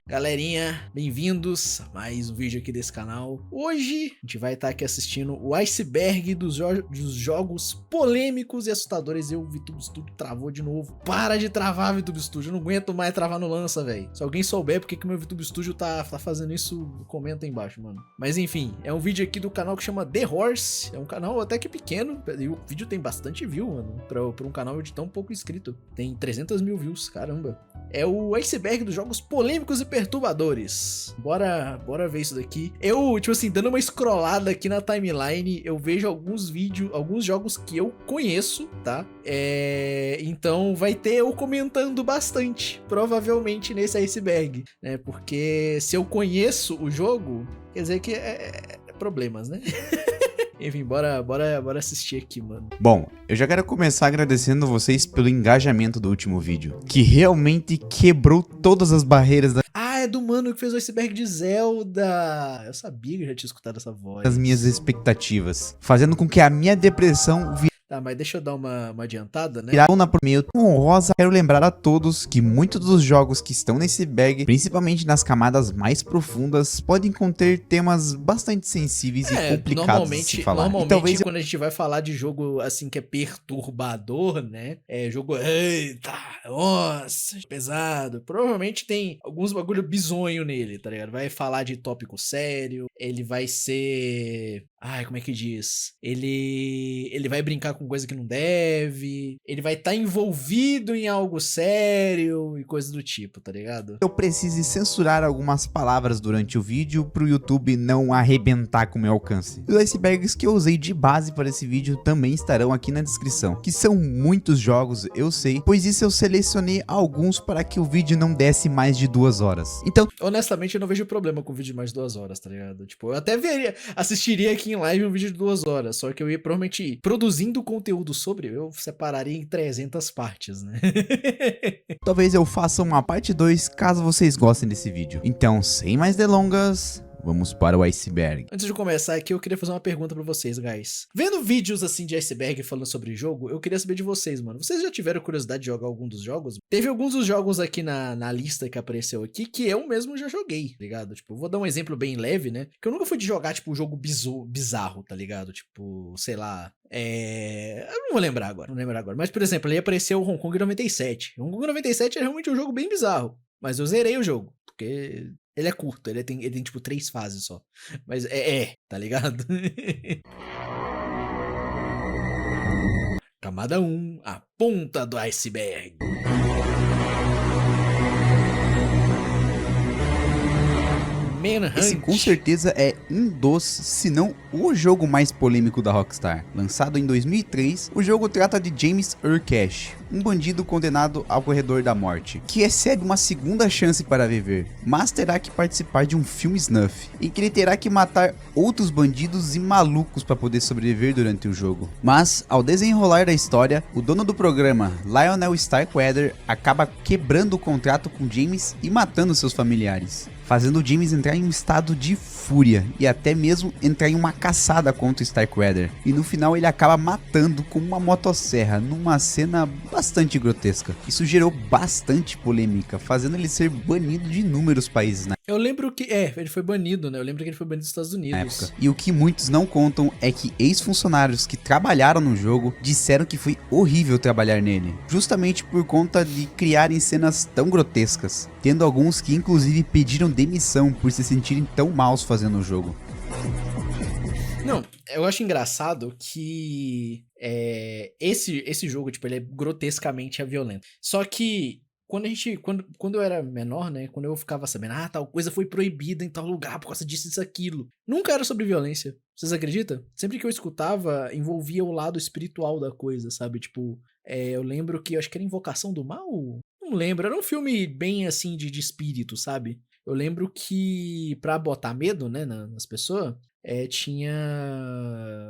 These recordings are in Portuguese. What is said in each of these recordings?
Galerinha, bem-vindos a mais um vídeo aqui desse canal. Hoje a gente vai estar aqui assistindo o iceberg dos jogos polêmicos e assustadores. O VTube Studio travou de novo. Para de travar, VTube Studio, eu não aguento mais travar no lança, velho. Se alguém souber porque que o meu VTube Studio tá fazendo isso, comenta aí embaixo, mano. Mas enfim, é um vídeo aqui do canal que chama The Horse. É um canal até que pequeno, e o vídeo tem bastante view, mano, pra um canal de tão pouco inscrito. Tem 300 mil views, caramba. É o iceberg dos jogos polêmicos e perturbadores. Bora ver isso daqui. Eu, tipo assim, dando uma scrollada aqui na timeline, eu vejo alguns vídeos, alguns jogos que eu conheço, tá? Então vai ter eu comentando bastante, provavelmente nesse iceberg, né? Porque se eu conheço o jogo, quer dizer que é problemas, né? Enfim, bora assistir aqui, mano. Bom, eu já quero começar agradecendo vocês pelo engajamento do último vídeo, que realmente quebrou todas as barreiras Ah, é do mano que fez o iceberg de Zelda. Eu sabia que eu já tinha escutado essa voz. das minhas expectativas, fazendo com que a minha depressão Tá, mas deixa eu dar uma adiantada, né? virasse por meio honrosa. Quero lembrar a todos que muitos dos jogos que estão nesse bag, principalmente nas camadas mais profundas, podem conter temas bastante sensíveis e complicados de se falar. Normalmente, E talvez quando a gente vai falar de jogo assim que é perturbador, né? É jogo, eita, nossa, pesado. Provavelmente tem alguns bagulho bizonho nele, tá ligado? Vai falar de tópico sério, ele vai ser... Ai, como é que diz? Ele vai brincar com coisa que não deve, ele vai estar envolvido em algo sério e coisa do tipo, tá ligado? eu precise censurar algumas palavras durante o vídeo pro YouTube não arrebentar com o meu alcance. Os icebergs que eu usei de base para esse vídeo também estarão aqui na descrição, que são muitos jogos, eu sei, pois isso eu selecionei alguns para que o vídeo não desse mais de 2 horas. Então, Honestamente, eu não vejo problema com vídeo de mais de 2 horas, tá ligado? Tipo, eu até assistiria aqui em live um vídeo de 2 horas, só que eu ia provavelmente, produzindo conteúdo sobre, eu separaria em 300 partes, né? talvez eu faça uma parte 2 caso vocês gostem desse vídeo. Então, sem mais delongas, vamos para o iceberg. Antes de começar aqui, eu queria fazer uma pergunta pra vocês, guys. Vendo vídeos assim de iceberg falando sobre jogo, eu queria saber de vocês, mano. Vocês já tiveram curiosidade de jogar algum dos jogos? Teve alguns dos jogos aqui na lista que apareceu aqui que eu mesmo já joguei, tá ligado? Tipo, eu vou dar um exemplo bem leve, né? Que eu nunca fui de jogar, tipo, um jogo bizarro, tá ligado? Tipo, sei lá... Eu não vou lembrar agora, Mas, por exemplo, ali apareceu o Hong Kong 97. O Hong Kong 97 é realmente um jogo bem bizarro. Mas eu zerei o jogo, porque... Ele é curto, ele tem tipo 3 fases só. Mas tá ligado? Camada 1, a ponta do iceberg. Manhunt. Esse com certeza é um dos, se não o jogo mais polêmico da Rockstar. Lançado em 2003, o jogo trata de James Earl Cash, um bandido condenado ao corredor da morte, que recebe uma segunda chance para viver, mas terá que participar de um filme snuff, em que ele terá que matar outros bandidos e malucos para poder sobreviver durante o jogo. Mas, ao desenrolar da história, o dono do programa, Lionel Starkweather, acaba quebrando o contrato com James e matando seus familiares, fazendo James entrar em um estado de fúria e até mesmo entrar em uma caçada contra Starkweather. E no final ele acaba matando com uma motosserra numa cena bastante grotesca. Isso gerou bastante polêmica, fazendo ele ser banido de inúmeros países na Eu lembro que... ele foi banido, né? Eu lembro que ele foi banido dos Estados Unidos. época. E o que muitos não contam é que ex-funcionários que trabalharam no jogo disseram que foi horrível trabalhar nele, justamente por conta de criarem cenas tão grotescas, tendo alguns que inclusive pediram demissão por se sentirem tão maus fazendo o jogo. Não, eu acho engraçado que esse jogo, tipo, ele é grotescamente violento. Só que quando eu era menor, né, quando eu ficava sabendo, tal coisa foi proibida em tal lugar por causa disso, isso, aquilo. Nunca era sobre violência. Vocês acreditam? Sempre que eu escutava, envolvia o lado espiritual da coisa, sabe? Tipo, eu lembro que, eu acho que era Invocação do Mal? Não lembro, era um filme bem assim de espírito, sabe? Eu lembro que pra botar medo, né, nas pessoas, tinha...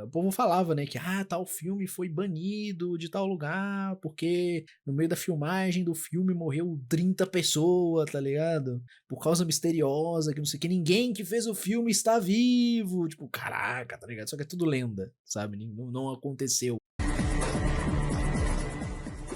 O povo falava, né, que tal filme foi banido de tal lugar, porque no meio da filmagem do filme morreu 30 pessoas, tá ligado? Por causa misteriosa, que não sei o que, ninguém que fez o filme está vivo. Tipo, caraca, tá ligado? Só que é tudo lenda, sabe? Não aconteceu.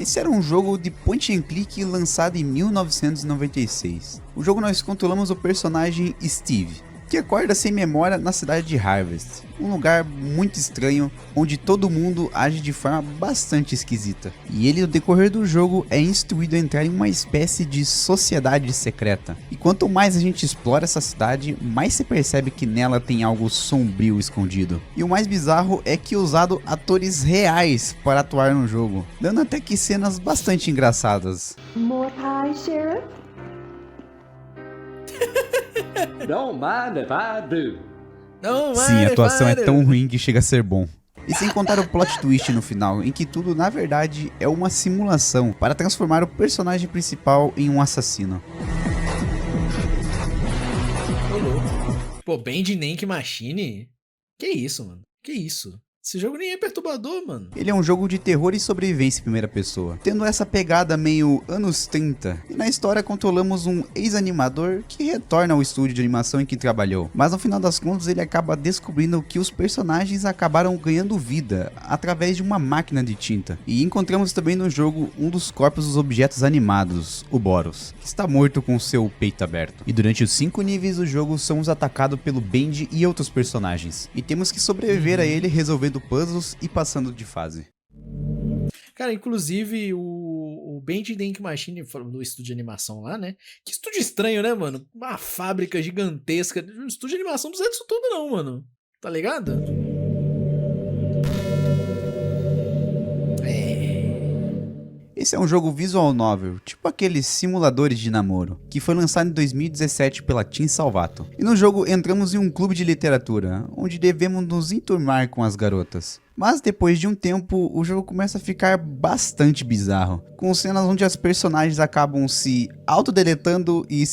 Esse era um jogo de point and click lançado em 1996. O jogo nós controlamos o personagem Steve, que acorda sem memória na cidade de Harvest, um lugar muito estranho, onde todo mundo age de forma bastante esquisita. E ele, no decorrer do jogo, é instruído a entrar em uma espécie de sociedade secreta. E quanto mais a gente explora essa cidade, mais se percebe que nela tem algo sombrio escondido. E o mais bizarro é que usado atores reais para atuar no jogo, dando até que cenas bastante engraçadas. More pie, Sheriff? Don't mind if I do. Não, Sim, a atuação é tão ruim que chega a ser bom. E sem contar o plot twist no final, em que tudo na verdade é uma simulação para transformar o personagem principal em um assassino. Pô, Band Naming Machine? Que isso, mano? Que isso? Esse jogo nem é perturbador, mano. Ele é um jogo de terror e sobrevivência em primeira pessoa, tendo essa pegada meio anos 30. E na história controlamos um ex-animador que retorna ao estúdio de animação em que trabalhou. Mas no final das contas ele acaba descobrindo que os personagens acabaram ganhando vida através de uma máquina de tinta. E encontramos também no jogo um dos corpos dos objetos animados, o Boros, que está morto com seu peito aberto. E durante os 5 níveis do jogo somos atacados pelo Band e outros personagens. E temos que sobreviver a ele resolvendo puzzles e passando de fase. Cara, inclusive o Band Naming Machine do estúdio de animação lá, né? Que estúdio estranho, né, mano? Uma fábrica gigantesca. Um estúdio de animação não precisa disso tudo não, mano. Tá ligado? Esse é um jogo visual novel, tipo aqueles simuladores de namoro, que foi lançado em 2017 pela Team Salvato. E no jogo entramos em um clube de literatura, onde devemos nos enturmar com as garotas. Mas depois de um tempo, o jogo começa a ficar bastante bizarro, com cenas onde as personagens acabam se autodeletando e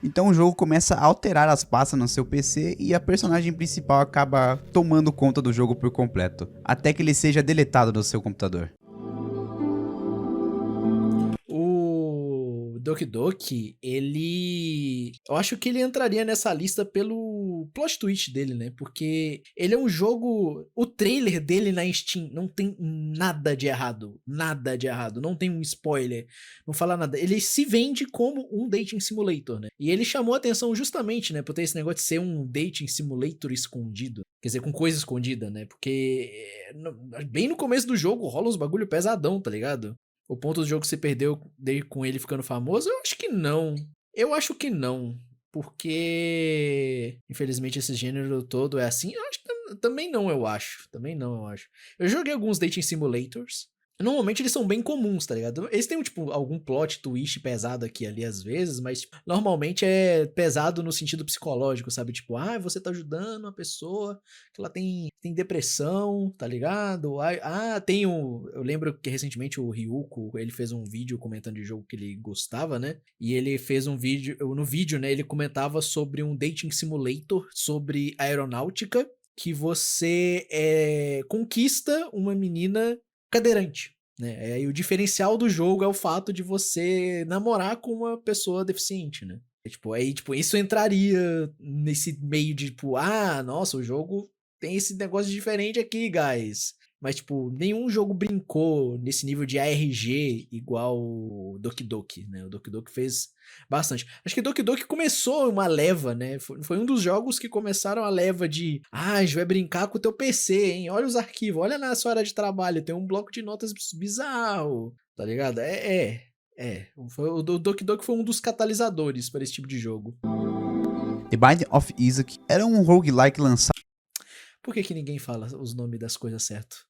Então o jogo começa a alterar as pastas no seu PC e a personagem principal acaba tomando conta do jogo por completo, até que ele seja deletado do seu computador. Doki Doki, ele... Eu acho que ele entraria nessa lista pelo plot twist dele, né? Porque ele é um jogo... O trailer dele na Steam não tem nada de errado. Nada de errado. Não tem um spoiler. Não fala nada. Ele se vende como um dating simulator, né? E ele chamou a atenção justamente, né? Por ter esse negócio de ser um dating simulator escondido. Quer dizer, com coisa escondida, né? Porque bem no começo do jogo rola uns bagulho pesadão, tá ligado? O ponto do jogo se perdeu com ele ficando famoso? Eu acho que não. Eu acho que não. Porque, infelizmente, esse gênero todo é assim. Eu acho que também não, eu acho. Também não, eu acho. Eu joguei alguns dating simulators. Normalmente eles são bem comuns, tá ligado? Eles têm, tipo, algum plot twist pesado aqui e ali às vezes, mas tipo, normalmente é pesado no sentido psicológico, sabe? Tipo, você tá ajudando uma pessoa que ela tem depressão, tá ligado? Eu lembro que recentemente o Ryuko, ele fez um vídeo comentando de jogo que ele gostava, né? E ele fez um vídeo, no vídeo, né, ele comentava sobre um dating simulator sobre aeronáutica, que você conquista uma menina cadeirante, né? Aí o diferencial do jogo é o fato de você namorar com uma pessoa deficiente, né? Isso entraria nesse meio de, nossa, o jogo tem esse negócio diferente aqui, guys. Mas, nenhum jogo brincou nesse nível de ARG igual o Doki Doki, né? O Doki Doki fez bastante. Acho que Doki Doki começou uma leva, né? Foi um dos jogos que começaram a leva de a gente vai brincar com o teu PC, hein? Olha os arquivos, olha na sua área de trabalho, tem um bloco de notas bizarro, tá ligado? O Doki Doki foi um dos catalisadores para esse tipo de jogo. The Binding of Isaac era um roguelike lançado Por que ninguém fala os nomes das coisas certo?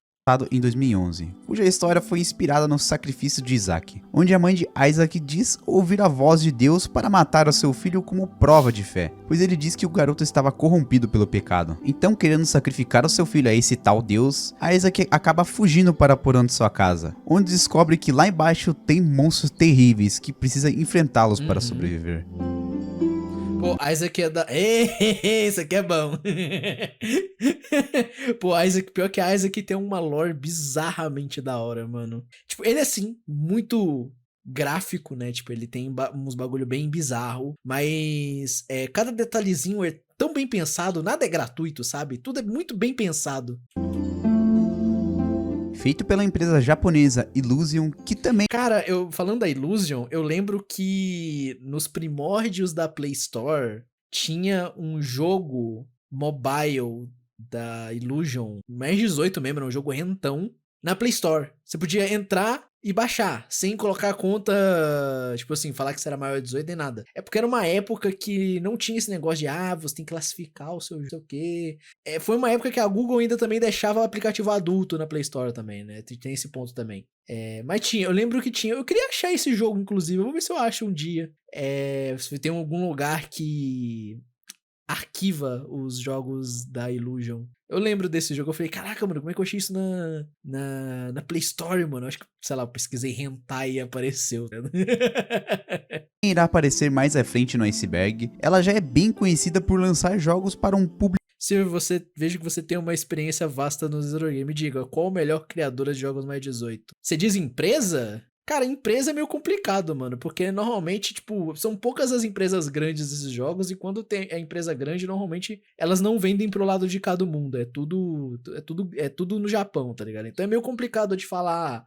em 2011, cuja história foi inspirada no sacrifício de Isaac, onde a mãe de Isaac diz ouvir a voz de Deus para matar o seu filho como prova de fé, pois ele diz que o garoto estava corrompido pelo pecado. Então, querendo sacrificar o seu filho a esse tal Deus, Isaac acaba fugindo para a porão de sua casa, onde descobre que lá embaixo tem monstros terríveis que precisa enfrentá-los para sobreviver. Pô, Isaac é da... Isso aqui é bom. Pô, Isaac, pior que Isaac tem uma lore bizarramente da hora, mano. Ele é assim, muito gráfico, né? Ele tem uns bagulho bem bizarro, mas cada detalhezinho é tão bem pensado, nada é gratuito, sabe? Tudo é muito bem pensado. feito pela empresa japonesa Illusion, que também... Cara, falando da Illusion, eu lembro que nos primórdios da Play Store tinha um jogo mobile da Illusion, mais 18 mesmo, era um jogo rentão, na Play Store. Você podia entrar e baixar, sem colocar a conta, tipo assim, falar que você era maior de 18 nem nada. É porque era uma época que não tinha esse negócio de, você tem que classificar o seu não sei o quê. Foi uma época que a Google ainda também deixava o aplicativo adulto na Play Store também, né? Tem esse ponto também. Mas tinha, eu lembro que tinha, eu queria achar esse jogo, inclusive, eu vou ver se eu acho um dia. Se tem algum lugar que arquiva os jogos da Illusion. Eu lembro desse jogo, eu falei, caraca, mano, como é que eu achei isso na Play Store, mano? Eu acho que, sei lá, eu pesquisei hentai e apareceu. irá aparecer mais à frente no Iceberg. Ela já é bem conhecida por lançar jogos para um público... Silvio, vejo que você tem uma experiência vasta no Zero Game. Me diga, qual a melhor criadora de jogos mais 18? Você diz empresa? Cara, empresa é meio complicado, mano, porque normalmente, tipo, são poucas as empresas grandes desses jogos e quando tem a empresa grande, normalmente elas não vendem pro lado de cada mundo, é tudo no Japão, tá ligado? Então é meio complicado de falar,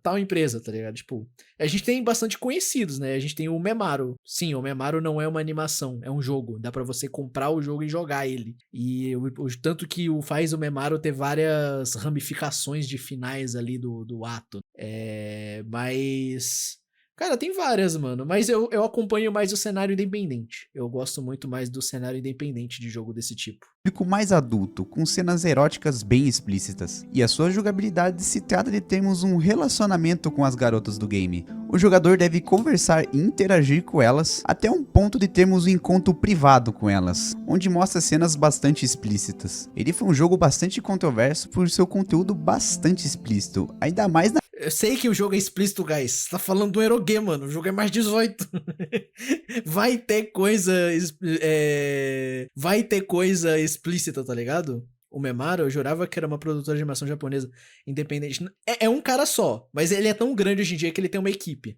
tal empresa, tá ligado? Tipo, a gente tem bastante conhecidos, né? A gente tem o Memaro. Sim, o Memaro não é uma animação, é um jogo, dá pra você comprar o jogo e jogar ele. E tanto que faz o Memaro ter várias ramificações de finais ali do ato. Mas... Cara, tem várias, mano. Mas eu acompanho mais o cenário independente. Eu gosto muito mais do cenário independente de jogo desse tipo. mais adulto, com cenas eróticas bem explícitas. E a sua jogabilidade se trata de termos um relacionamento com as garotas do game. O jogador deve conversar e interagir com elas, até um ponto de termos um encontro privado com elas, onde mostra cenas bastante explícitas. Ele foi um jogo bastante controverso por seu conteúdo bastante explícito, ainda mais na... Eu sei que o jogo é explícito, guys. Você tá falando do Eroge, mano. O jogo é mais 18. Vai ter coisa... Vai ter coisa explícita, tá ligado? O Memaro, eu jurava que era uma produtora de animação japonesa independente. É um cara só, mas ele é tão grande hoje em dia que ele tem uma equipe.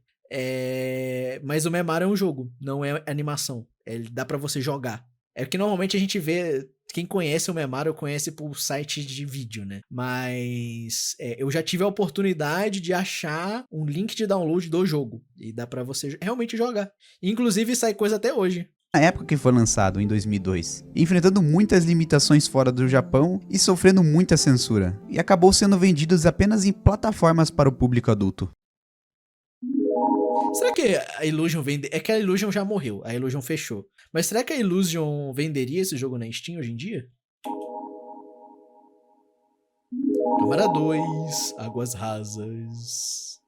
Mas o Memaro é um jogo, não é animação. Ele dá pra você jogar. É que normalmente a gente vê... Quem conhece o Memaro conhece por site de vídeo, né? Mas eu já tive a oportunidade de achar um link de download do jogo. E dá pra você realmente jogar. Inclusive sai coisa até hoje. Na época que foi lançado, em 2002, enfrentando muitas limitações fora do Japão e sofrendo muita censura. E acabou sendo vendido apenas em plataformas para o público adulto. Será que a Illusion vende... É que a Illusion já morreu, a Illusion fechou. Mas será que a Illusion venderia esse jogo na Steam hoje em dia? Câmara 2, Águas Rasas.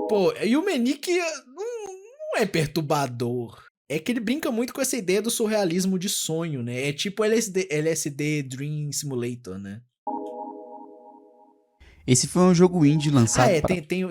Pô, e o Manic não é perturbador. É que ele brinca muito com essa ideia do surrealismo de sonho, né? É tipo LSD Dream Simulator, né? Esse foi um jogo indie lançado para tem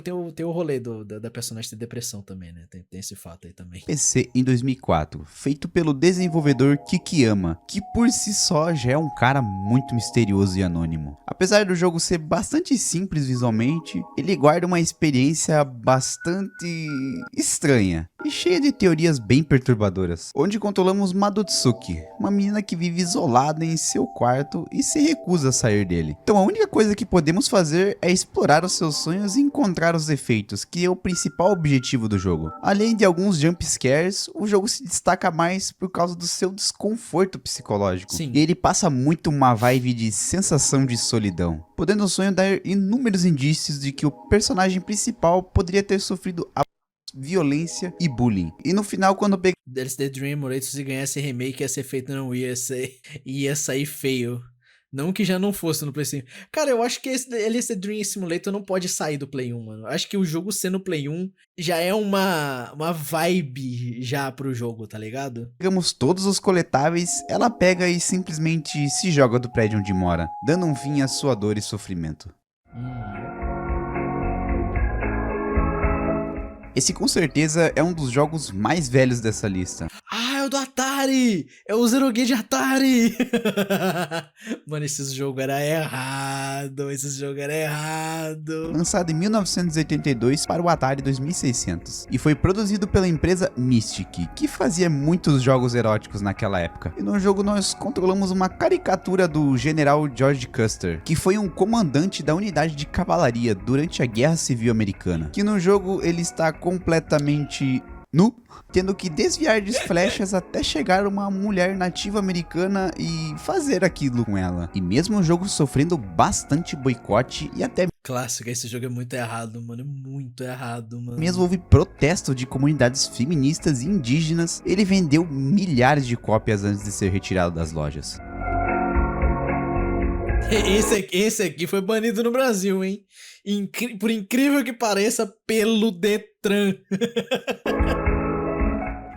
o rolê da personagem ter depressão também, né? Tem esse fato aí também. PC em 2004, feito pelo desenvolvedor Kikiyama, que por si só já é um cara muito misterioso e anônimo. Apesar do jogo ser bastante simples visualmente, ele guarda uma experiência bastante estranha e cheia de teorias bem perturbadoras, onde controlamos Madutsuki, uma menina que vive isolada em seu quarto e se recusa a sair dele. Então a única coisa que podemos fazer é explorar os seus sonhos e encontrar os defeitos, que é o principal objetivo do jogo. Além de alguns jump scares, o jogo se destaca mais por causa do seu desconforto psicológico. Sim. E ele passa muito uma vibe de sensação de solidão, podendo o sonho dar inúmeros indícios de que o personagem principal poderia ter sofrido violência e bullying. E no final, quando peguei LSD Dream Emulator, se ganhasse remake ia ser feito, não ia sair feio. Não que já não fosse no Play 5. Cara, eu acho que esse LSD Dream Simulator não pode sair do Play 1, mano. Eu acho que o jogo sendo Play 1 já é uma vibe já pro jogo, tá ligado? Pegamos todos os coletáveis, ela pega e simplesmente se joga do prédio onde mora, dando um fim à sua dor e sofrimento. Esse com certeza é um dos jogos mais velhos dessa lista. Ah, o do Atari! É o Zero Gauge Atari! Mano, esse jogo era errado. Lançado em 1982 para o Atari 2600 e foi produzido pela empresa Mystic, que fazia muitos jogos eróticos naquela época. E no jogo nós controlamos uma caricatura do General George Custer, que foi um comandante da unidade de cavalaria durante a Guerra Civil Americana, que no jogo ele está completamente nu, tendo que desviar de flechas até chegar uma mulher nativa americana e fazer aquilo com ela. E mesmo o jogo sofrendo bastante boicote e até Clássico, esse jogo é muito errado, mano. É muito errado, mano. mesmo houve protesto de comunidades feministas e indígenas, ele vendeu milhares de cópias antes de ser retirado das lojas. Esse aqui foi banido no Brasil, hein? Por incrível que pareça, pelo Detran.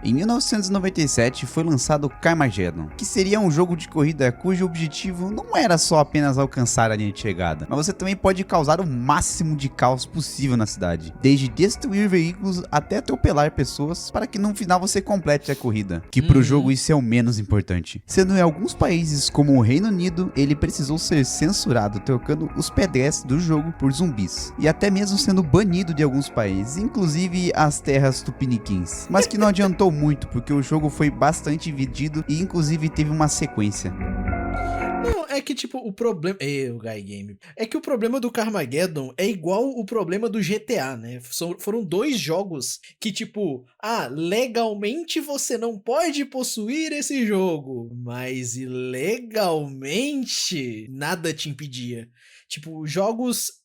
Em 1997 foi lançado Carmageddon, que seria um jogo de corrida cujo objetivo não era só apenas alcançar a linha de chegada, mas você também pode causar o máximo de caos possível na cidade, desde destruir veículos até atropelar pessoas para que no final você complete a corrida, que pro jogo isso é o menos importante. Sendo em alguns países como o Reino Unido, ele precisou ser censurado, trocando os pedestres do jogo por zumbis, e até mesmo sendo banido de alguns países, inclusive as terras tupiniquins, mas que não adiantou muito, porque o jogo foi bastante vendido e inclusive teve uma sequência. Não, é que tipo, o problema... o Guy Game. É que o problema do Carmageddon é igual o problema do GTA, né? Foram dois jogos que tipo... legalmente você não pode possuir esse jogo, mas ilegalmente nada te impedia. Tipo, jogos...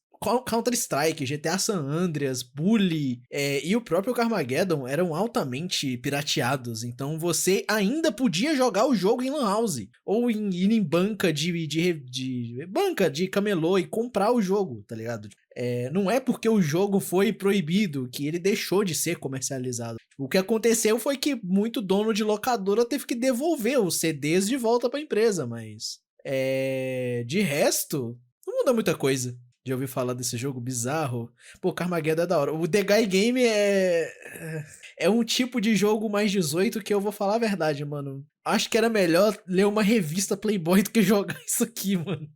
Counter-Strike, GTA San Andreas, Bully e o próprio Carmageddon eram altamente pirateados, então você ainda podia jogar o jogo em Lan House ou ir em banca banca de camelô e comprar o jogo, tá ligado? Não é porque o jogo foi proibido que ele deixou de ser comercializado. O que aconteceu foi que muito dono de locadora teve que devolver os CDs de volta pra empresa, mas de resto, não muda muita coisa. Já ouvi falar desse jogo bizarro? Pô, Carmageddon é da hora. O The Guy Game é um tipo de jogo mais 18 que eu vou falar a verdade, mano. Acho que era melhor ler uma revista Playboy do que jogar isso aqui, mano.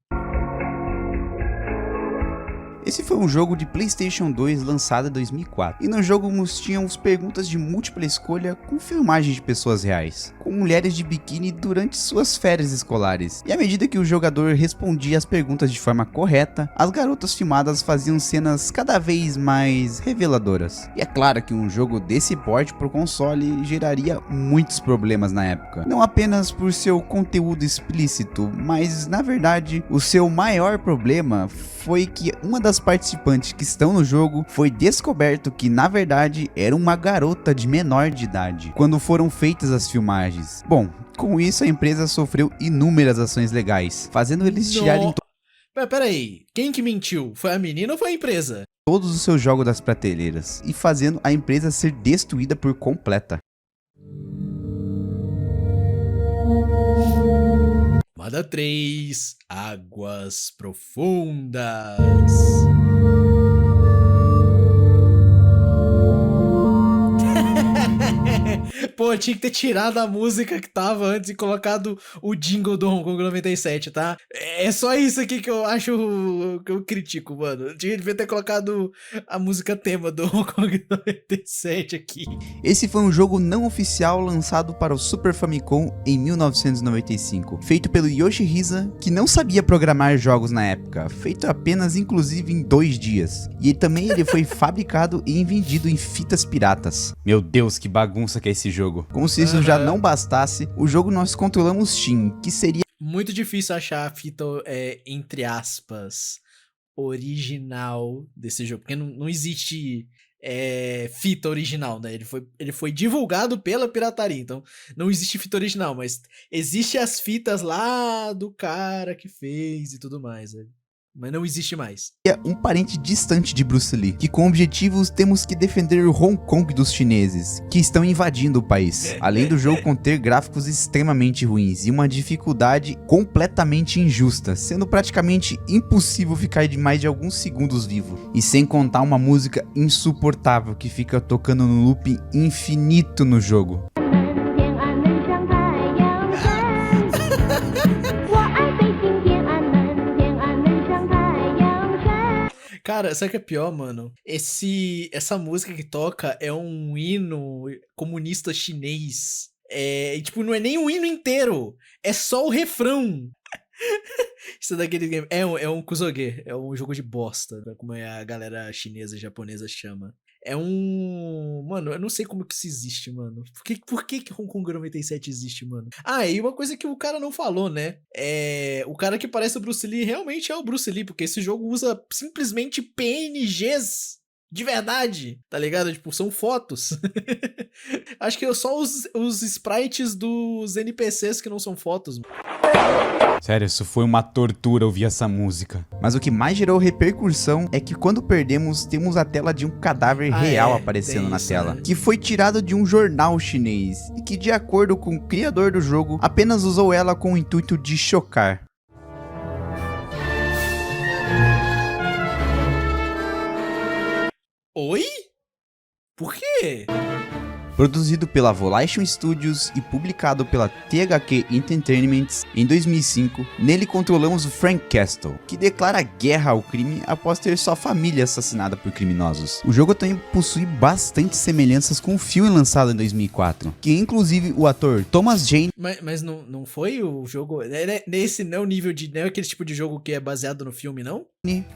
Esse foi um jogo de PlayStation 2 lançado em 2004, e no jogo tínhamos perguntas de múltipla escolha com filmagens de pessoas reais, com mulheres de biquíni durante suas férias escolares, e à medida que o jogador respondia as perguntas de forma correta, as garotas filmadas faziam cenas cada vez mais reveladoras. E é claro que um jogo desse porte pro console geraria muitos problemas na época, não apenas por seu conteúdo explícito, mas na verdade o seu maior problema foi que uma das participantes que estão no jogo foi descoberto que na verdade era uma garota de menor de idade quando foram feitas as filmagens. Bom, com isso a empresa sofreu inúmeras ações legais, fazendo eles tirarem Peraí, quem que mentiu? Foi a menina ou foi a empresa? todos os seus jogos das prateleiras e fazendo a empresa ser destruída por completa. Camada 3, Águas Profundas. Pô, tinha que ter tirado a música que tava antes e colocado o jingle do Hong Kong 97, tá? É só isso aqui que eu acho que eu critico, mano. Devia ter colocado a música tema do Hong Kong 97 aqui. Esse foi um jogo não oficial lançado para o Super Famicom em 1995, feito pelo Yoshihisa, que não sabia programar jogos na época, feito apenas inclusive em 2 dias. E também ele foi fabricado e vendido em fitas piratas. Meu Deus, que bagunça que é esse jogo. Como se isso já não bastasse, o jogo nós controlamos Shin, que seria muito difícil achar a fita, entre aspas, original desse jogo, porque não existe fita original, né? Ele foi divulgado pela pirataria, então não existe fita original, mas existe as fitas lá do cara que fez e tudo mais, né? Mas não existe mais. Um parente distante de Bruce Lee, que com objetivos temos que defender Hong Kong dos chineses, que estão invadindo o país. Além do jogo conter gráficos extremamente ruins e uma dificuldade completamente injusta, sendo praticamente impossível ficar de mais de alguns segundos vivo. E sem contar uma música insuportável que fica tocando no loop infinito no jogo. Cara, sabe o que é pior, mano? Essa música que toca é um hino comunista chinês. E, tipo, não é nem o hino inteiro. É só o refrão. Isso daquele game. É um kusoge. É um jogo de bosta, né? Como a galera chinesa e japonesa chama. É um... Mano, eu não sei como que isso existe, mano. Por que Hong Kong 97 existe, mano? Ah, e uma coisa que o cara não falou, né? O cara que parece o Bruce Lee realmente é o Bruce Lee, porque esse jogo usa simplesmente PNGs de verdade, tá ligado? Tipo, são fotos. Acho que é só os sprites dos NPCs que não são fotos. Sério, isso foi uma tortura ouvir essa música. Mas o que mais gerou repercussão é que quando perdemos, temos a tela de um cadáver real aparecendo na tela, né? Que foi tirado de um jornal chinês e que, de acordo com o criador do jogo, apenas usou ela com o intuito de chocar. Oi? Por quê? Produzido pela Volition Studios e publicado pela THQ Entertainment em 2005, nele controlamos o Frank Castle, que declara guerra ao crime após ter sua família assassinada por criminosos. O jogo também possui bastante semelhanças com o filme lançado em 2004, que inclusive o ator Thomas Jane... Mas não foi o jogo... Nesse não nível de... Não é aquele tipo de jogo que é baseado no filme, não?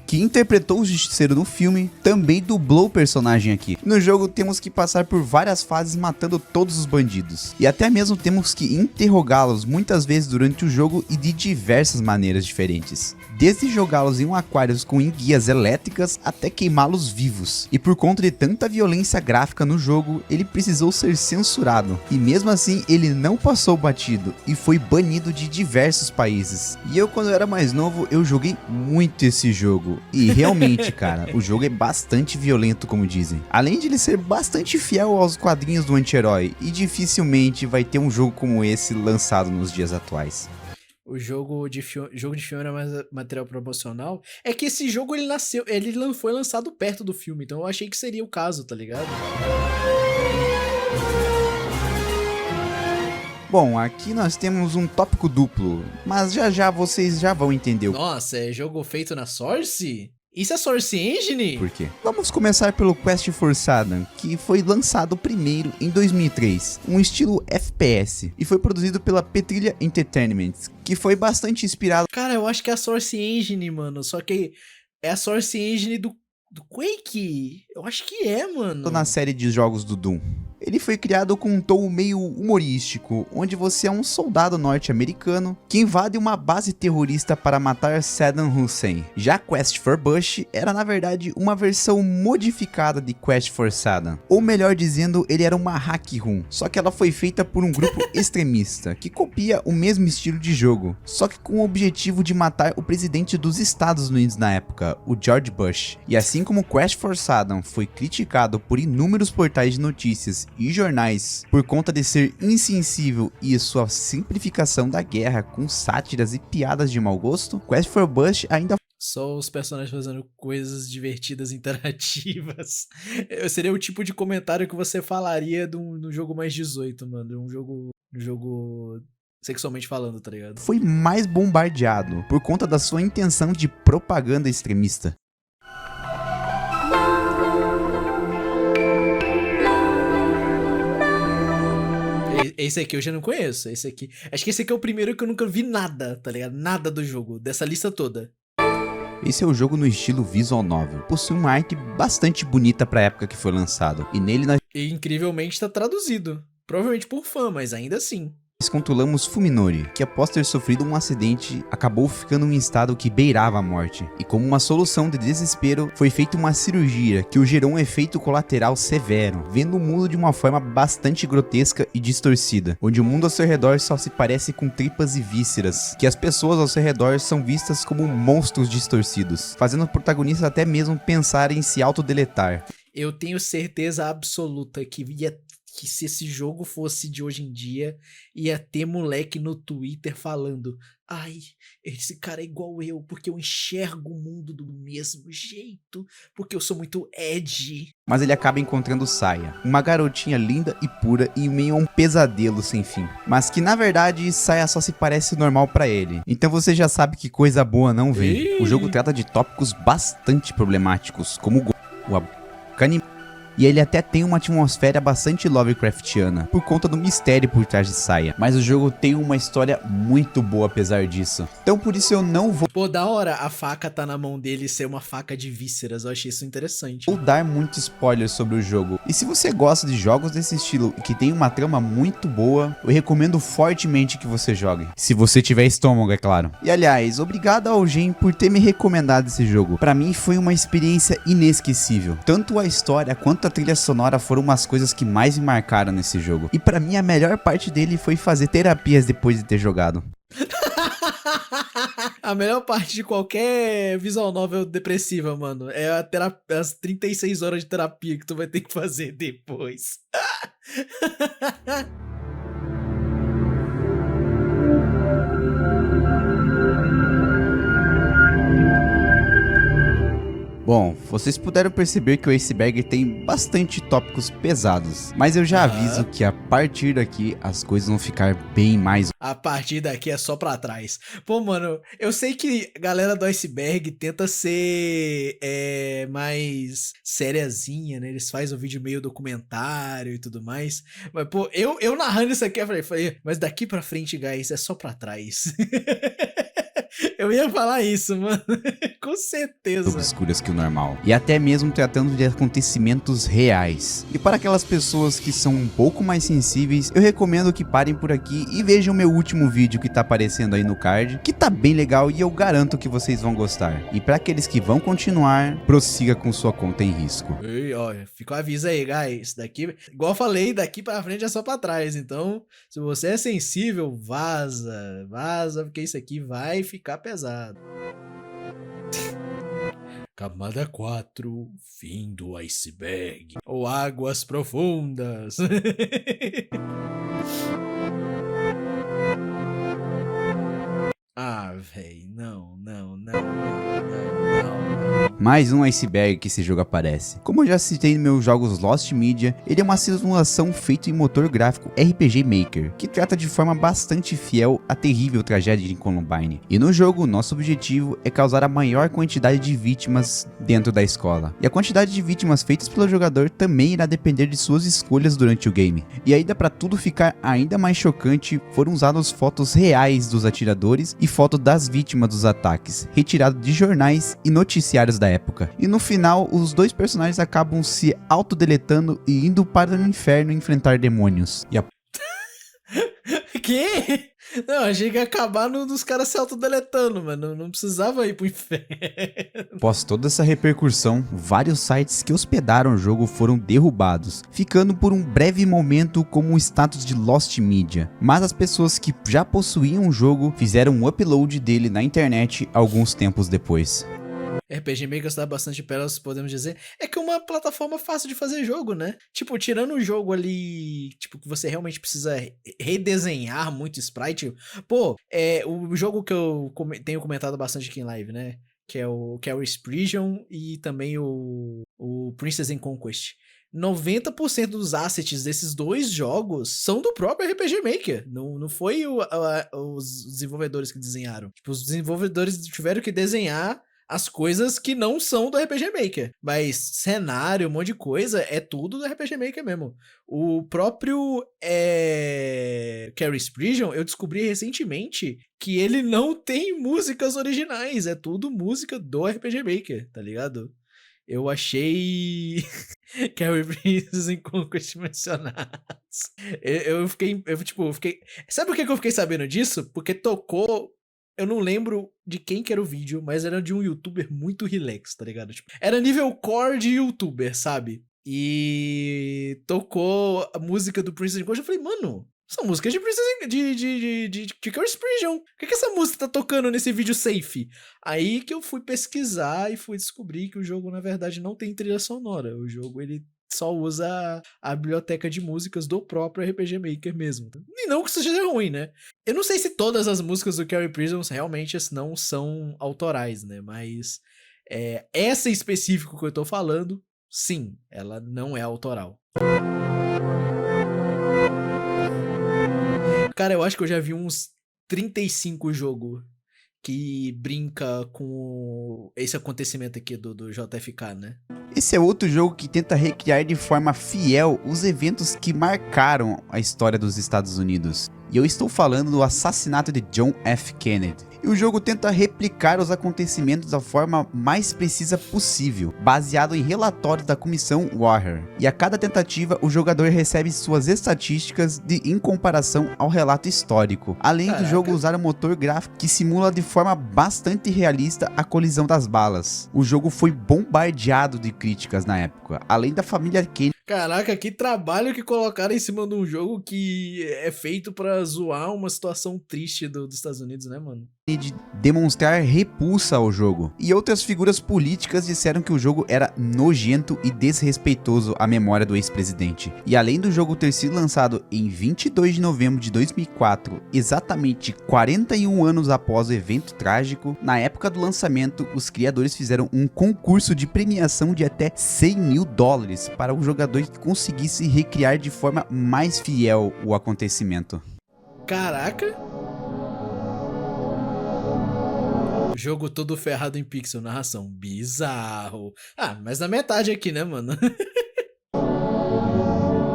Que interpretou o Justiceiro no filme, também dublou o personagem aqui. No jogo temos que passar por várias fases matando todos os bandidos, e até mesmo temos que interrogá-los muitas vezes durante o jogo e de diversas maneiras diferentes. Desde jogá-los em um aquário com enguias elétricas até queimá-los vivos. E por conta de tanta violência gráfica no jogo, ele precisou ser censurado. E mesmo assim, ele não passou batido e foi banido de diversos países. E eu, quando eu era mais novo, eu joguei muito esse jogo. E realmente, cara, o jogo é bastante violento, como dizem. Além de ele ser bastante fiel aos quadrinhos do anti-herói, e dificilmente vai ter um jogo como esse lançado nos dias atuais. O jogo de filme era mais material promocional. É que esse jogo ele foi lançado perto do filme, então eu achei que seria o caso, tá ligado? Bom, aqui nós temos um tópico duplo, mas já vocês já vão entender o... Nossa, é jogo feito na Source? Isso é Source Engine? Por quê? Vamos começar pelo Quest for Satan, que foi lançado primeiro em 2003, um estilo FPS, e foi produzido pela Petrilha Entertainment, que foi bastante inspirado... Cara, eu acho que é a Source Engine, mano, só que é a Source Engine do Quake? Eu acho que é, mano. Na série de jogos do Doom. Ele foi criado com um tom meio humorístico, onde você é um soldado norte-americano que invade uma base terrorista para matar Saddam Hussein. Já Quest for Bush era na verdade uma versão modificada de Quest for Satan, ou melhor dizendo, ele era uma hack room, só que ela foi feita por um grupo extremista, que copia o mesmo estilo de jogo, só que com o objetivo de matar o presidente dos Estados Unidos na época, o George Bush. E assim como Quest for Satan foi criticado por inúmeros portais de notícias e jornais por conta de ser insensível e sua simplificação da guerra com sátiras e piadas de mau gosto, Quest for Bush ainda... Só os personagens fazendo coisas divertidas interativas. Seria o tipo de comentário que você falaria no jogo mais 18, mano. De um jogo sexualmente falando, tá ligado? Foi mais bombardeado por conta da sua intenção de propaganda extremista. Esse aqui eu já não conheço. Acho que esse aqui é o primeiro que eu nunca vi nada, tá ligado? Nada do jogo, dessa lista toda. Esse é o jogo no estilo visual novel. Possui uma arte bastante bonita pra época que foi lançado. E nele nós... E incrivelmente tá traduzido. Provavelmente por fã, mas ainda assim. Controlamos Fuminori, que após ter sofrido um acidente, acabou ficando em um estado que beirava a morte. E como uma solução de desespero, foi feita uma cirurgia que o gerou um efeito colateral severo, vendo o mundo de uma forma bastante grotesca e distorcida, onde o mundo ao seu redor só se parece com tripas e vísceras, que as pessoas ao seu redor são vistas como monstros distorcidos, fazendo o protagonista até mesmo pensar em se autodeletar. Eu tenho certeza absoluta que ia que se esse jogo fosse de hoje em dia, ia ter moleque no Twitter falando: ai, esse cara é igual eu, porque eu enxergo o mundo do mesmo jeito, porque eu sou muito edgy. Mas ele acaba encontrando Saya, uma garotinha linda e pura em meio a um pesadelo sem fim. Mas que na verdade Saya só se parece normal pra ele. Então você já sabe que coisa boa não vem. O jogo trata de tópicos bastante problemáticos, como o canibalismo. E ele até tem uma atmosfera bastante Lovecraftiana, por conta do mistério por trás de Saya. Mas o jogo tem uma história muito boa apesar disso. Então por isso eu não vou Pô, da hora a faca tá na mão dele ser uma faca de vísceras, eu achei isso interessante. dar muito spoiler sobre o jogo. E se você gosta de jogos desse estilo e que tem uma trama muito boa, eu recomendo fortemente que você jogue. Se você tiver estômago, é claro. E aliás, obrigado ao Gen por ter me recomendado esse jogo. Pra mim foi uma experiência inesquecível. Tanto a história quanto a trilha sonora foram umas coisas que mais me marcaram nesse jogo. E pra mim a melhor parte dele foi fazer terapias depois de ter jogado. A melhor parte de qualquer visual novel depressiva, mano, é as 36 horas de terapia que tu vai ter que fazer depois. Bom, vocês puderam perceber que o Iceberg tem bastante tópicos pesados, mas eu já aviso que a partir daqui as coisas vão ficar bem mais... A partir daqui é só pra trás. Pô, mano, eu sei que a galera do Iceberg tenta ser mais sériazinha, né? Eles fazem um vídeo meio documentário e tudo mais. Mas, pô, eu narrando isso aqui, eu falei, mas daqui pra frente, guys, é só pra trás. Eu ia falar isso, mano. Com certeza. obscuras que o normal, e até mesmo tratando de acontecimentos reais. E para aquelas pessoas que são um pouco mais sensíveis, eu recomendo que parem por aqui e vejam meu último vídeo que tá aparecendo aí no card, que tá bem legal e eu garanto que vocês vão gostar. E para aqueles que vão continuar, prossiga com sua conta em risco. Ei, ó, fica o aviso aí, guys. Daqui, igual eu falei, daqui pra frente é só pra trás. Então, se você é sensível, vaza, porque isso aqui vai ficar pesado. Camada 4, fim do iceberg. Ou águas profundas. Ah, véi, não. Mais um iceberg que esse jogo aparece. Como eu já citei nos meus jogos Lost Media, ele é uma simulação feita em motor gráfico RPG Maker, que trata de forma bastante fiel a terrível tragédia de Columbine. E no jogo, nosso objetivo é causar a maior quantidade de vítimas dentro da escola. E a quantidade de vítimas feitas pelo jogador também irá depender de suas escolhas durante o game. E ainda para tudo ficar ainda mais chocante, foram usadas fotos reais dos atiradores e fotos das vítimas dos ataques, retirado de jornais e noticiários da época. E no final, os dois personagens acabam se autodeletando e indo para o inferno enfrentar demônios. E Que? Não, achei que ia acabar nos caras se autodeletando, mano. Não precisava ir pro inferno. após toda essa repercussão, vários sites que hospedaram o jogo foram derrubados, ficando por um breve momento como um status de Lost Media. Mas as pessoas que já possuíam o jogo fizeram um upload dele na internet alguns tempos depois. RPG Maker dá bastante pérolas, podemos dizer. É que é uma plataforma fácil de fazer jogo, né? Tipo, tirando o jogo ali, tipo, que você realmente precisa redesenhar muito sprite. Pô, o jogo que eu tenho comentado bastante aqui em live, né? Que é o Prism e também o Princess and Conquest. 90% dos assets desses dois jogos são do próprio RPG Maker. Não foi os desenvolvedores que desenharam. Tipo, os desenvolvedores tiveram que desenhar as coisas que não são do RPG Maker. Mas cenário, um monte de coisa, é tudo do RPG Maker mesmo. O próprio Carrie's Prison, eu descobri recentemente que ele não tem músicas originais. É tudo música do RPG Maker, tá ligado? Eu achei Carrie Princess em Conquest mencionados. Eu fiquei... Sabe por que eu fiquei sabendo disso? Porque tocou... Eu não lembro de quem que era o vídeo, mas era de um youtuber muito relax, tá ligado? Tipo, era nível core de youtuber, sabe? E tocou a música do Princess Conquest. Eu falei, mano, essa música é de Princess de Carrie's Prison. Por que essa música tá tocando nesse vídeo safe? Aí que eu fui pesquisar e fui descobrir que o jogo, na verdade, não tem trilha sonora. O jogo, ele só usa a biblioteca de músicas do próprio RPG Maker mesmo. E não que isso seja ruim, né? Eu não sei se todas as músicas do Carrie Prisons realmente não são autorais, né? Mas essa em específico que eu tô falando, sim, ela não é autoral. Cara, eu acho que eu já vi uns 35 jogos que brinca com esse acontecimento aqui do JFK, né? Esse é outro jogo que tenta recriar de forma fiel os eventos que marcaram a história dos Estados Unidos. E eu estou falando do assassinato de John F. Kennedy. E o jogo tenta replicar os acontecimentos da forma mais precisa possível, baseado em relatórios da comissão Warren. E a cada tentativa, o jogador recebe suas estatísticas em comparação ao relato histórico. Além do jogo usar um motor gráfico que simula de forma bastante realista a colisão das balas. O jogo foi bombardeado de críticas na época, além da família Kennedy. Caraca, que trabalho que colocaram em cima de um jogo que é feito pra zoar uma situação triste dos Estados Unidos, né, mano? De demonstrar repulsa ao jogo. E outras figuras políticas disseram que o jogo era nojento e desrespeitoso à memória do ex-presidente. E além do jogo ter sido lançado em 22 de novembro de 2004, exatamente 41 anos após o evento trágico, na época do lançamento, os criadores fizeram um concurso de premiação de até $100 mil para o jogador que conseguisse recriar de forma mais fiel o acontecimento. Caraca! Jogo todo ferrado em pixel, narração bizarro. Ah, mas na metade aqui, né, mano?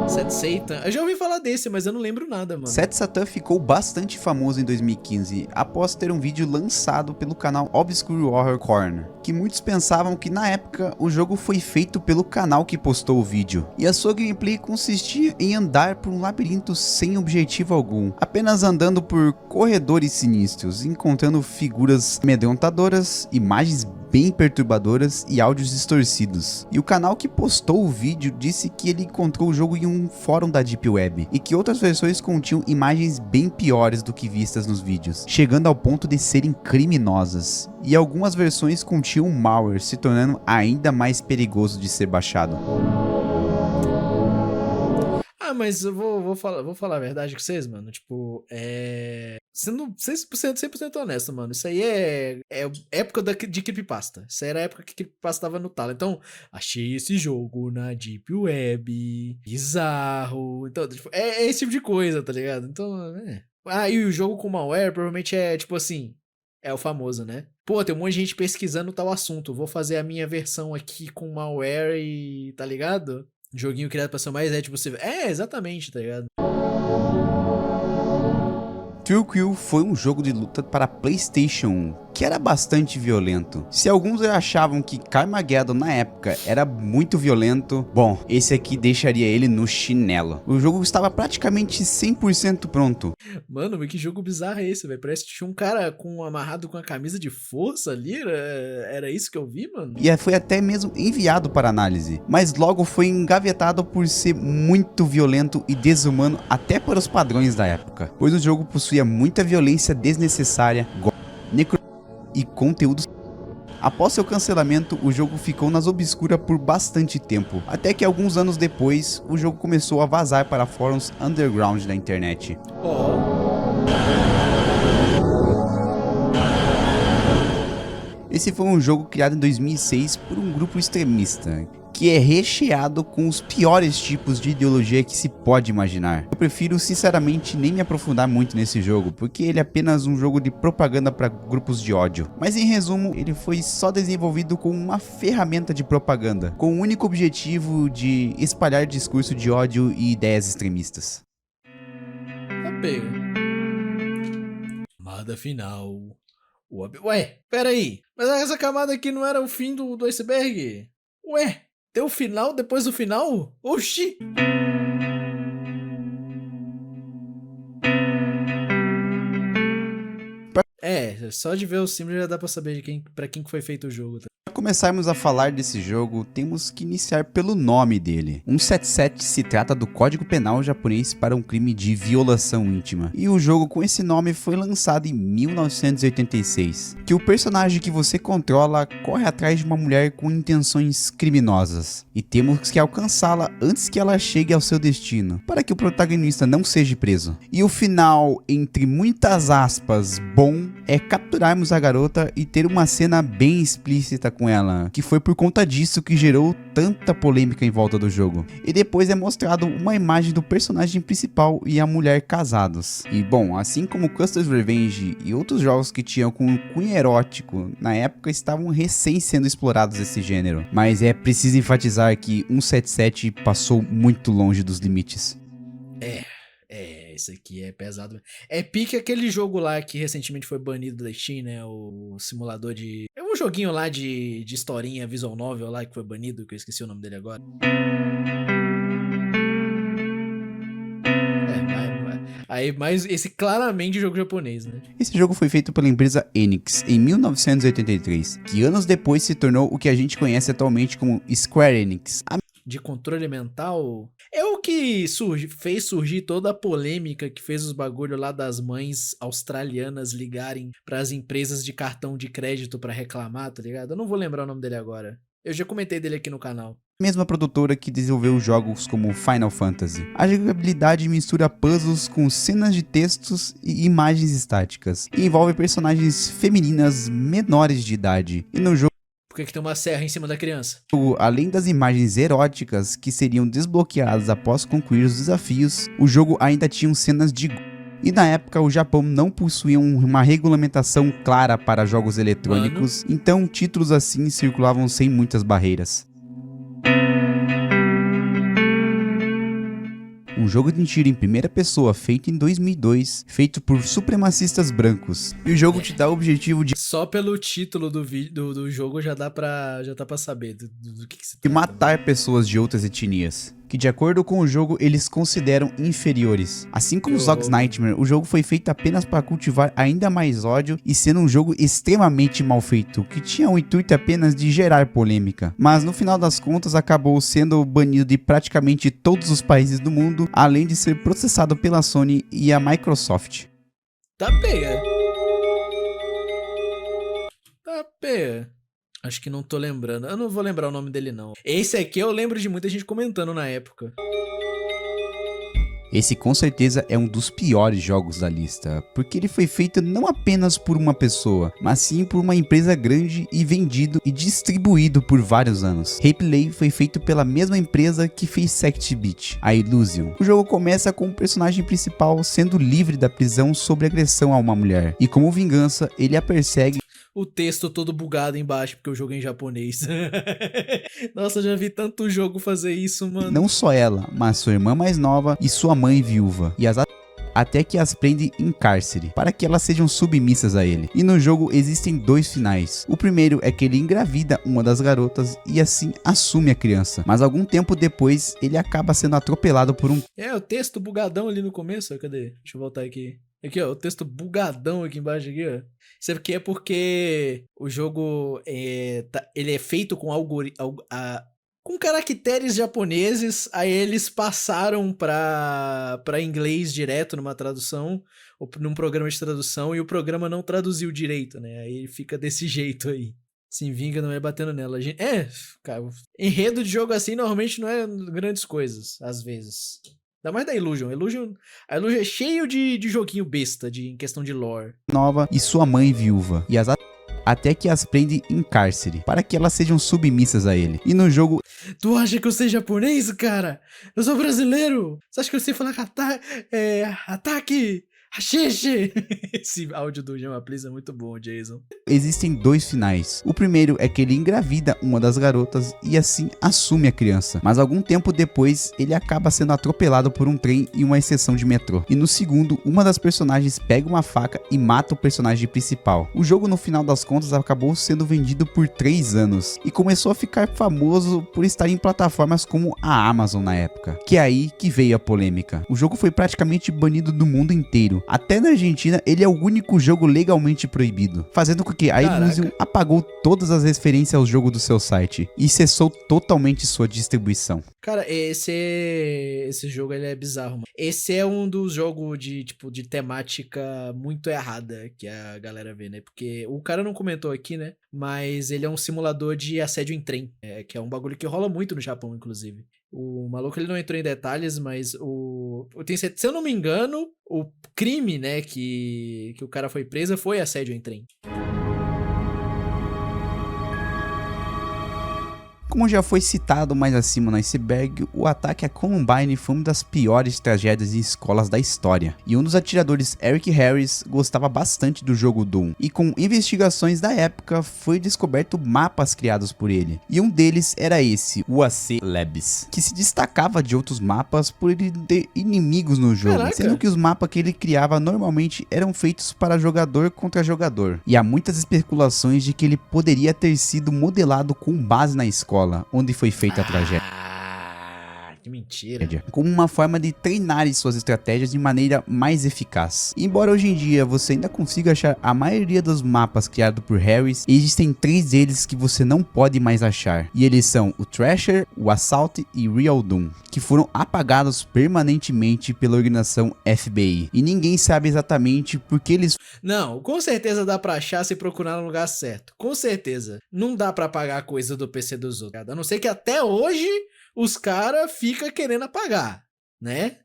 Set Satan. Eu já ouvi falar desse, mas eu não lembro nada, mano. Set Satan ficou bastante famoso em 2015, após ter um vídeo lançado pelo canal Obscure Horror Corner, que muitos pensavam que na época o jogo foi feito pelo canal que postou o vídeo. E a sua gameplay consistia em andar por um labirinto sem objetivo algum, apenas andando por corredores sinistros, encontrando figuras amedrontadoras, imagens bem perturbadoras e áudios distorcidos. E o canal que postou o vídeo disse que ele encontrou o jogo em um fórum da Deep Web e que outras versões continham imagens bem piores do que vistas nos vídeos, chegando ao ponto de serem criminosas. E algumas versões continham malware, se tornando ainda mais perigoso de ser baixado. Ah, mas eu vou falar a verdade com vocês, mano. Tipo, sendo 100% honesto, mano. Isso aí é época de Creepypasta. Isso aí era a época que Creepypasta tava no talo. Então, achei esse jogo na Deep Web. Bizarro. Então, tipo, é esse tipo de coisa, tá ligado? Então, Ah, e o jogo com malware provavelmente é, tipo assim, é o famoso, né? Pô, tem um monte de gente pesquisando tal assunto. Vou fazer a minha versão aqui com malware e... tá ligado? Joguinho criado pra ser mais tipo você... exatamente, tá ligado? True Kill foi um jogo de luta para PlayStation 1, que era bastante violento. Se alguns achavam que Carmageddon na época era muito violento, bom, esse aqui deixaria ele no chinelo. O jogo estava praticamente 100% pronto. Mano, mas que jogo bizarro é esse, velho? Parece que tinha um cara amarrado com a camisa de força ali, era isso que eu vi, mano? E foi até mesmo enviado para análise, mas logo foi engavetado por ser muito violento e desumano até para os padrões da época, pois o jogo possuía muita violência desnecessária, e conteúdos. Após seu cancelamento, o jogo ficou nas obscuras por bastante tempo, até que alguns anos depois, o jogo começou a vazar para fóruns underground da internet. Esse foi um jogo criado em 2006 por um grupo extremista, que é recheado com os piores tipos de ideologia que se pode imaginar. Eu prefiro sinceramente nem me aprofundar muito nesse jogo, porque ele é apenas um jogo de propaganda para grupos de ódio. Mas em resumo, ele foi só desenvolvido como uma ferramenta de propaganda, com o único objetivo de espalhar discurso de ódio e ideias extremistas. Tá pego. Camada final. Ué, pera aí. Mas essa camada aqui não era o fim do iceberg? Ué, tem o final depois do final? Oxi! Só de ver o símbolo já dá pra saber pra quem foi feito o jogo. Tá? começarmos a falar desse jogo, temos que iniciar pelo nome dele. 177 se trata do Código Penal japonês para um crime de violação íntima. E o jogo com esse nome foi lançado em 1986. Que o personagem que você controla corre atrás de uma mulher com intenções criminosas. E temos que alcançá-la antes que ela chegue ao seu destino, para que o protagonista não seja preso. E o final, entre muitas aspas, bom, é capturarmos a garota e ter uma cena bem explícita com ela, que foi por conta disso que gerou tanta polêmica em volta do jogo. E depois é mostrado uma imagem do personagem principal e a mulher casados. E bom, assim como Custer's Revenge e outros jogos que tinham com um cunho erótico, na época estavam recém sendo explorados esse gênero. Mas é preciso enfatizar que 177 passou muito longe dos limites. Esse aqui é pesado. É pique aquele jogo lá que recentemente foi banido da Steam, né? O simulador de... É um joguinho lá de historinha visual novel lá que foi banido, que eu esqueci o nome dele agora. Mas esse claramente é jogo japonês, né? Esse jogo foi feito pela empresa Enix em 1983, que anos depois se tornou o que a gente conhece atualmente como Square Enix. De controle mental, é o que fez surgir toda a polêmica que fez os bagulho lá das mães australianas ligarem pras empresas de cartão de crédito pra reclamar, tá ligado? Eu não vou lembrar o nome dele agora. Eu já comentei dele aqui no canal. Mesma produtora que desenvolveu jogos como Final Fantasy. A jogabilidade mistura puzzles com cenas de textos e imagens estáticas, e envolve personagens femininas menores de idade. E no jogo, Por que tem uma serra em cima da criança? além das imagens eróticas que seriam desbloqueadas após concluir os desafios, o jogo ainda tinha cenas de... E na época o Japão não possuía uma regulamentação clara para jogos eletrônicos, então títulos assim circulavam sem muitas barreiras. Um jogo de tiro em primeira pessoa feito em 2002, feito por supremacistas brancos. E o jogo te dá o objetivo de Só pelo título do jogo já dá pra saber do que se de trata. matar pessoas de outras etnias, que de acordo com o jogo eles consideram inferiores. Assim como Zogs Nightmare, o jogo foi feito apenas para cultivar ainda mais ódio e sendo um jogo extremamente mal feito, que tinha o intuito apenas de gerar polêmica. Mas no final das contas acabou sendo banido de praticamente todos os países do mundo, além de ser processado pela Sony e a Microsoft. Tá pega. Acho que não tô lembrando. Eu não vou lembrar o nome dele, não. Esse aqui eu lembro de muita gente comentando na época. Esse com certeza é um dos piores jogos da lista, porque ele foi feito não apenas por uma pessoa, mas sim por uma empresa grande e vendido e distribuído por vários anos. Replay foi feito pela mesma empresa que fez Sect Beat, a Illusion. O jogo começa com o personagem principal sendo livre da prisão sobre agressão a uma mulher, e como vingança ele a persegue. O texto todo bugado embaixo, porque eu jogo em japonês. Nossa, eu já vi tanto jogo fazer isso, mano. Não só ela, mas sua irmã mais nova e sua mãe viúva. E até que as prende em cárcere, para que elas sejam submissas a ele. E no jogo existem dois finais. O primeiro é que ele engravida uma das garotas e assim assume a criança. Mas algum tempo depois, ele acaba sendo atropelado por um... O texto bugadão ali no começo, cadê? Deixa eu voltar aqui. Aqui, ó, o texto bugadão aqui embaixo, aqui, ó. Isso aqui é porque o jogo ele é feito com com caracteres japoneses, aí eles passaram pra inglês direto numa tradução, ou num programa de tradução, e o programa não traduziu direito, né? Aí fica desse jeito aí. Se vinga não é batendo nela. Cara, enredo de jogo assim normalmente não é grandes coisas, às vezes. Ainda mais da Illusion. A Illusion é cheio de joguinho besta em questão de lore. Nova e sua mãe viúva. E até que as prende em cárcere, para que elas sejam submissas a ele. E no jogo... Tu acha que eu sei japonês, cara? Eu sou brasileiro! Você acha que eu sei falar ataque? Haxixe! Esse áudio do Jean Please é muito bom, Jason. Existem dois finais. O primeiro é que ele engravida uma das garotas e assim assume a criança. Mas algum tempo depois, ele acaba sendo atropelado por um trem em uma estação de metrô. E no segundo, uma das personagens pega uma faca e mata o personagem principal. O jogo, no final das contas, acabou sendo vendido por 3 anos. E começou a ficar famoso por estar em plataformas como a Amazon na época. Que é aí que veio a polêmica. O jogo foi praticamente banido do mundo inteiro. Até na Argentina, ele é o único jogo legalmente proibido, fazendo com que a Illusion apagou todas as referências ao jogo do seu site e cessou totalmente sua distribuição. Cara, esse jogo ele é bizarro, mano. Esse é um dos jogos de temática muito errada que a galera vê, né? Porque o cara não comentou aqui, né? Mas ele é um simulador de assédio em trem, que é um bagulho que rola muito no Japão, inclusive. O maluco, ele não entrou em detalhes, mas se eu não me engano, o crime, né, que o cara foi preso foi assédio em trem. Como já foi citado mais acima no Iceberg, o ataque à Columbine foi uma das piores tragédias em escolas da história, e um dos atiradores, Eric Harris, gostava bastante do jogo Doom, e com investigações da época foi descoberto mapas criados por ele, e um deles era esse, o UAC Labs, que se destacava de outros mapas por ele ter inimigos no jogo, sendo que os mapas que ele criava normalmente eram feitos para jogador contra jogador, e há muitas especulações de que ele poderia ter sido modelado com base na escola onde foi feita a tragédia. Que mentira. Como uma forma de treinar suas estratégias de maneira mais eficaz. Embora hoje em dia você ainda consiga achar a maioria dos mapas criados por Harris, existem 3 deles que você não pode mais achar. E eles são o Thrasher, o Assault e Real Doom, que foram apagados permanentemente pela organização FBI. E ninguém sabe exatamente por que eles... Não, com certeza dá pra achar se procurar no lugar certo. Com certeza. Não dá pra apagar coisa do PC dos outros. A não ser que até hoje os caras ficam querendo apagar, né?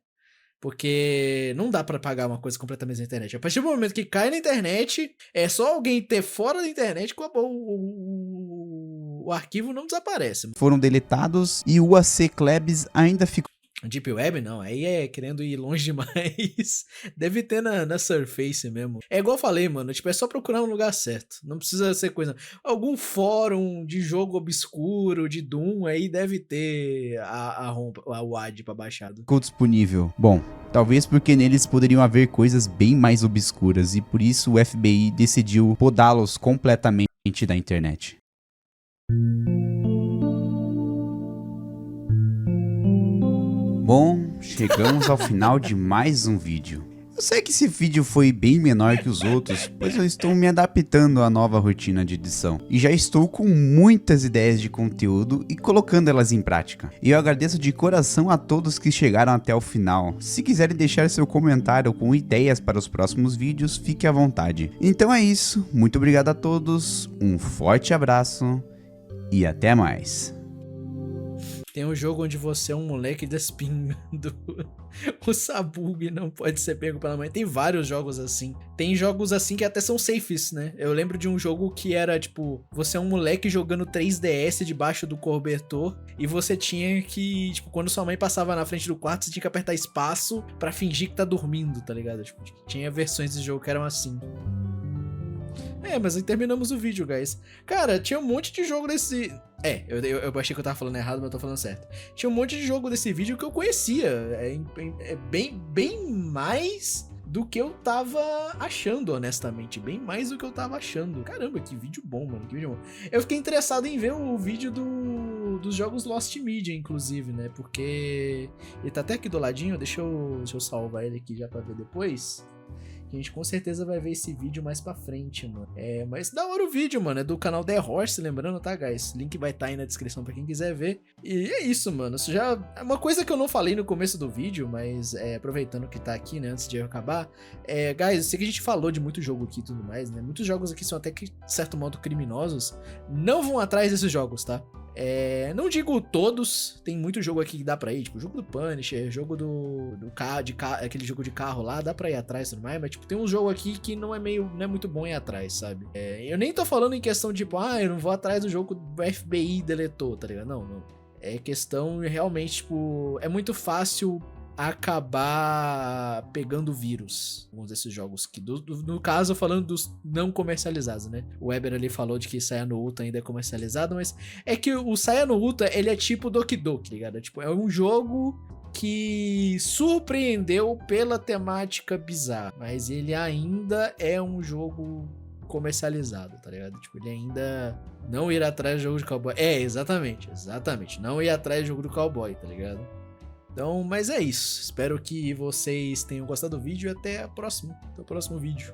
Porque não dá pra apagar uma coisa completamente na internet. A partir do momento que cai na internet, é só alguém ter fora da internet que o arquivo não desaparece. Foram deletados e o UAC Labs ainda ficou... Deep Web não, aí é querendo ir longe demais. Deve ter na Surface mesmo. É igual eu falei, mano, tipo, é só procurar no lugar certo. Não precisa ser coisa... Algum fórum de jogo obscuro, de Doom, aí deve ter a WAD pra baixado. Ficou disponível. Bom, talvez porque neles poderiam haver coisas bem mais obscuras e por isso o FBI decidiu podá-los completamente da internet. Bom, chegamos ao final de mais um vídeo. Eu sei que esse vídeo foi bem menor que os outros, pois eu estou me adaptando à nova rotina de edição. E já estou com muitas ideias de conteúdo e colocando elas em prática. E eu agradeço de coração a todos que chegaram até o final. Se quiserem deixar seu comentário com ideias para os próximos vídeos, fique à vontade. Então é isso, muito obrigado a todos, um forte abraço e até mais. Tem um jogo onde você é um moleque despingando o Sabug, não pode ser pego pela mãe. Tem vários jogos assim. Tem jogos assim que até são safes, né? Eu lembro de um jogo que era, tipo, você é um moleque jogando 3DS debaixo do cobertor e você tinha que, tipo, quando sua mãe passava na frente do quarto, você tinha que apertar espaço pra fingir que tá dormindo, tá ligado? Tipo, tinha versões desse jogo que eram assim. Mas aí terminamos o vídeo, guys. Cara, tinha um monte de jogo desse... Eu achei que eu tava falando errado, mas eu tô falando certo. Tinha um monte de jogo desse vídeo que eu conhecia. É bem mais do que eu tava achando, honestamente. Bem mais do que eu tava achando. Caramba, que vídeo bom, mano. Que vídeo bom. Eu fiquei interessado em ver o vídeo dos jogos Lost Media, inclusive, né? Porque ele tá até aqui do ladinho. Deixa eu salvar ele aqui já pra ver depois. A gente com certeza vai ver esse vídeo mais pra frente, mano. Mas da hora o vídeo, mano. É do canal The Horse, lembrando, tá, guys? Link vai estar aí na descrição pra quem quiser ver. E é isso, mano. Isso já é uma coisa que eu não falei no começo do vídeo, mas aproveitando que tá aqui, né, antes de eu acabar. Guys, eu sei que a gente falou de muito jogo aqui e tudo mais, né? Muitos jogos aqui são até que, de certo modo, criminosos. Não vão atrás desses jogos, tá? Não digo todos, tem muito jogo aqui que dá pra ir, tipo, jogo do Punisher, jogo do carro, aquele jogo de carro lá, dá pra ir atrás e tudo mais, mas tipo, tem um jogo aqui que não é muito bom ir atrás, sabe? Eu nem tô falando em questão de, tipo, eu não vou atrás do jogo do FBI deletou, tá ligado? Não. É questão realmente, tipo, é muito fácil acabar pegando vírus, alguns desses jogos que no caso falando dos não comercializados, né? O Weber ali falou de que Saya no Uta ainda é comercializado, mas é que o Saya no Uta, ele é tipo Doki Doki, ligado? Tipo, é um jogo que surpreendeu pela temática bizarra, mas ele ainda é um jogo comercializado, tá ligado? Tipo, ele ainda não ir atrás do jogo de cowboy. Exatamente, não ir atrás do jogo do cowboy, tá ligado? Então, mas é isso. Espero que vocês tenham gostado do vídeo e até o próximo vídeo.